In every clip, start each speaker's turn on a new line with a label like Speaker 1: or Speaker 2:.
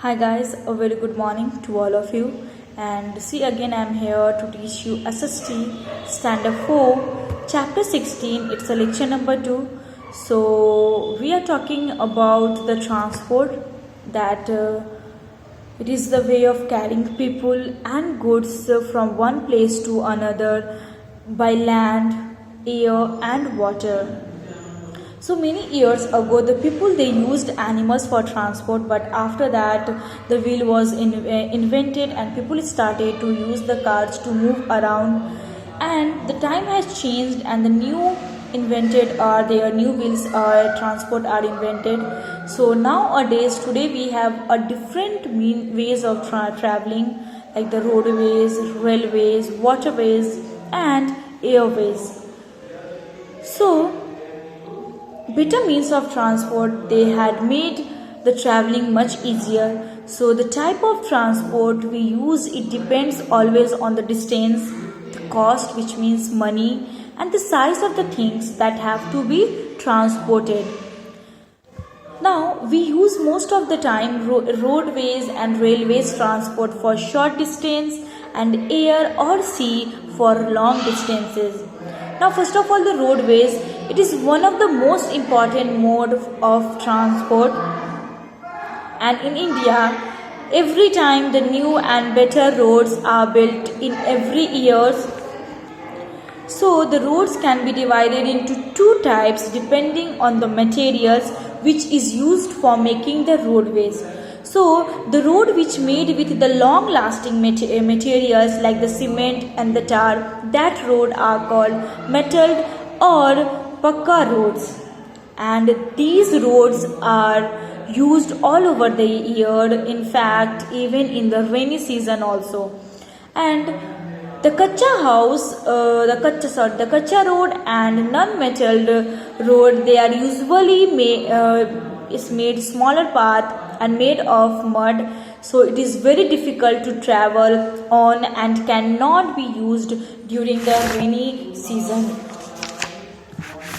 Speaker 1: Hi guys, a very good morning to all of you. And see again, I'm here to teach you SST Standard 4, Chapter 16. It's a lecture number 2. So we are talking about the transport, that it is the way of carrying people and goods from one place to another by land, air and water. So many years ago, the people they used animals for transport, but after that, the wheel was invented and people started to use the cars to move around. And the time has changed, and the new invented are their new wheels transport are invented. So nowadays, today we have a different ways of traveling, like the roadways, railways, waterways, and airways. So better means of transport, they had made the traveling much easier. So the type of transport we use, it depends always on the distance, the cost, which means money, and the size of the things that have to be transported. Now we use most of the time roadways and railways transport for short distance, and air or sea for long distances. Now first of all, the roadways, it is one of the most important mode of transport, and in India every time the new and better roads are built in every years. So the roads can be divided into two types depending on the materials which is used for making the roadways. So the road which made with the long lasting materials like the cement and the tar, that road are called metalled or pakka roads. And these roads are used all over the year, in fact even in the rainy season also. And the kacha road and non-metalled road, they are usually made smaller path and made of mud, so it is very difficult to travel on and cannot be used during the rainy season.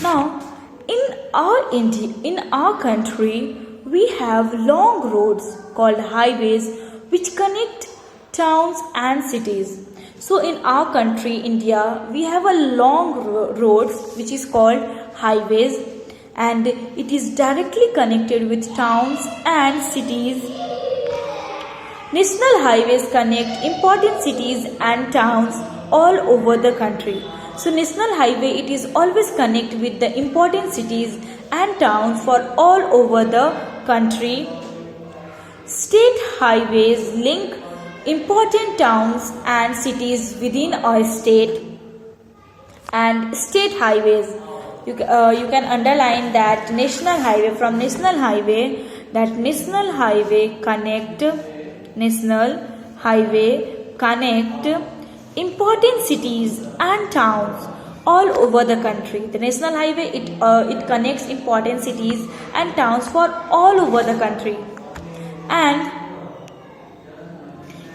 Speaker 1: Now, in our country, we have long roads called highways which connect towns and cities. So in our country, India, we have a long roads which is called highways, and it is directly connected with towns and cities. National highways connect important cities and towns all over the country. So national highway, it is always connect with the important cities and towns for all over the country. State highways link important towns and cities within a state. And state highways, you can underline that national highway, from national highway, that national highway connect important cities and towns all over the country. The national highway, it connects important cities and towns for all over the country. And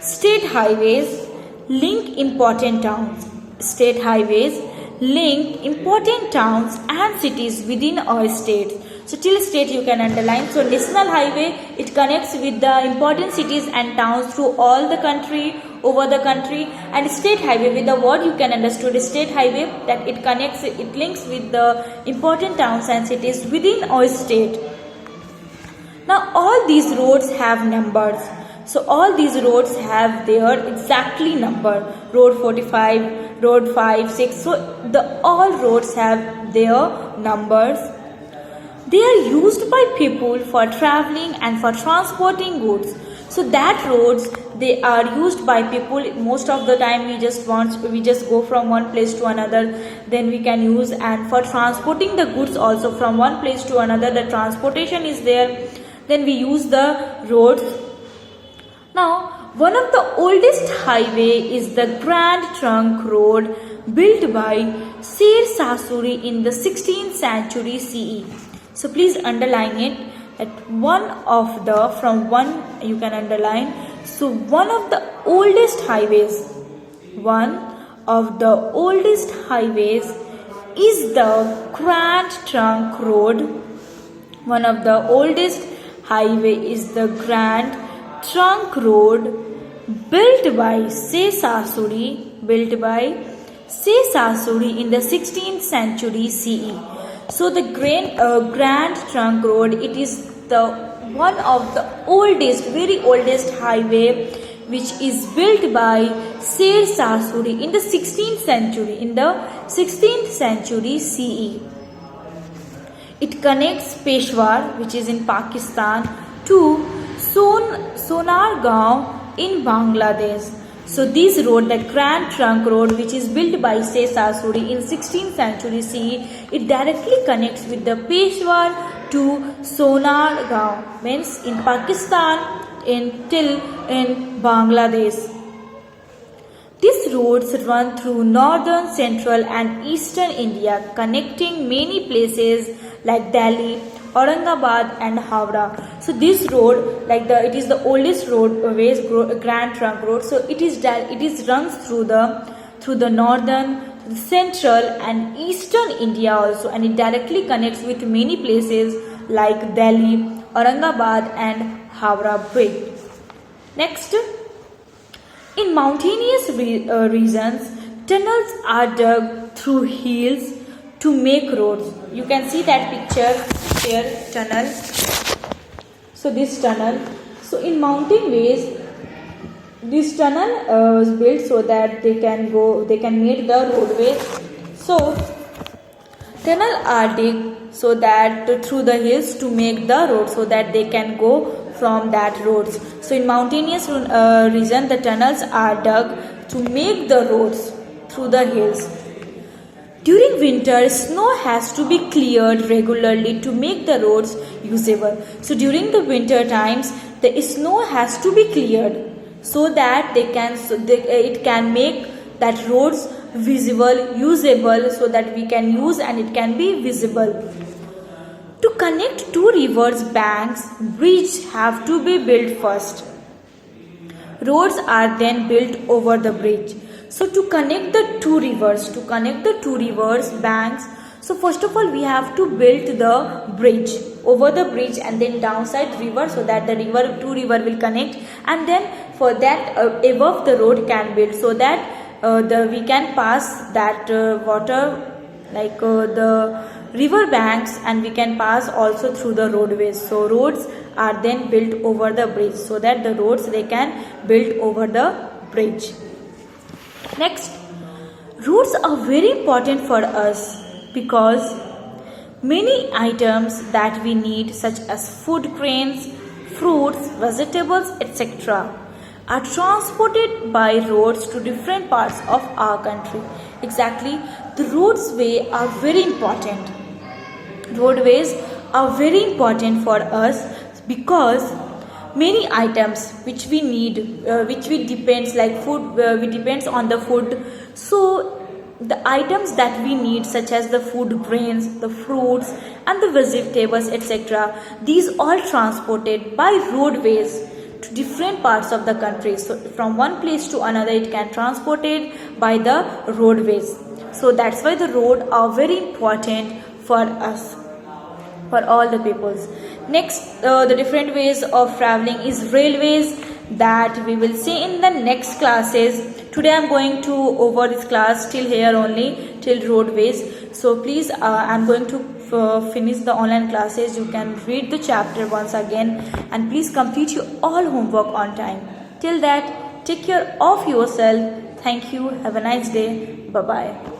Speaker 1: state highways link important towns. State highways link important towns and cities within a state. So till state you can underline. So national highway, it connects with the important cities and towns through all the country, over the country. And state highway, with the word you can understand state highway, that it links with the important towns and cities within a state. Now all these roads have numbers. So all these roads have their exactly number. Road 45, road 5, 6. So all roads have their numbers. They are used by people for traveling and for transporting goods. So that roads, they are used by people. Most of the time we just go from one place to another, then we can use. And for transporting the goods also from one place to another, the transportation is there, then we use the roads. Now, one of the oldest highway is the Grand Trunk Road, built by Sher Sasuri in the 16th century CE. So please underline it, that you can underline. So one of the oldest highways is the Grand Trunk Road. One of the oldest highway is the Grand trunk road built by Sesasuri in the 16th century CE. So the Grand Trunk Road, it is the one of the very oldest highway which is built by Sesasuri in the 16th century CE. It connects Peshawar, which is in Pakistan, to Sonargaon in Bangladesh. So this road, the Grand Trunk Road, which is built by Sesasuri in 16th century CE, it directly connects with the Peshawar to Sonargaon, means in Pakistan till in Bangladesh. These roads run through northern, central and eastern India, connecting many places like Delhi, Aurangabad and Howrah. So this road, it is the oldest roadways, Grand Trunk Road. So it runs through the northern, central and eastern India also, and it directly connects with many places like Delhi, Aurangabad and Howrah Bridge. Next, in mountainous regions, tunnels are dug through hills to make roads. You can see that picture here, tunnel. So this tunnel. So in mountain ways, this tunnel was built so that they can make the roadway. So tunnel are dug so that through the hills to make the road, so that they can go from that roads. So in mountainous region, the tunnels are dug to make the roads through the hills. During winter, snow has to be cleared regularly to make the roads usable. So during the winter times, the snow has to be cleared so that it can make that roads visible, usable, so that we can use and it can be visible. To connect two rivers banks, bridges have to be built first. Roads are then built over the bridge. So to connect the two rivers banks, so first of all we have to build the bridge over the bridge and then downside river, so that the two river will connect, and then for that above the road can build, so that we can pass that water the river banks, and we can pass also through the roadways. So roads are then built over the bridge, so that the roads they can build over the bridge. Next, roads are very important for us because many items that we need, such as food grains, fruits, vegetables, etc., are transported by roads to different parts of our country. Exactly, the roadways are very important. Roadways are very important for us because many items which we need, depends like food, we depends on the food. So the items that we need, such as the food grains, the fruits and the vegetables, etc., these all transported by roadways to different parts of the country. So from one place to another it can transported by the roadways. So that's why the road are very important for us, for all the peoples. Next, the different ways of traveling is railways, that we will see in the next classes. Today I am going to over this class till here only, till roadways. So please, I am going to finish the online classes. You can read the chapter once again, and please complete your all homework on time. Till that, take care of yourself. Thank you. Have a nice day. Bye bye.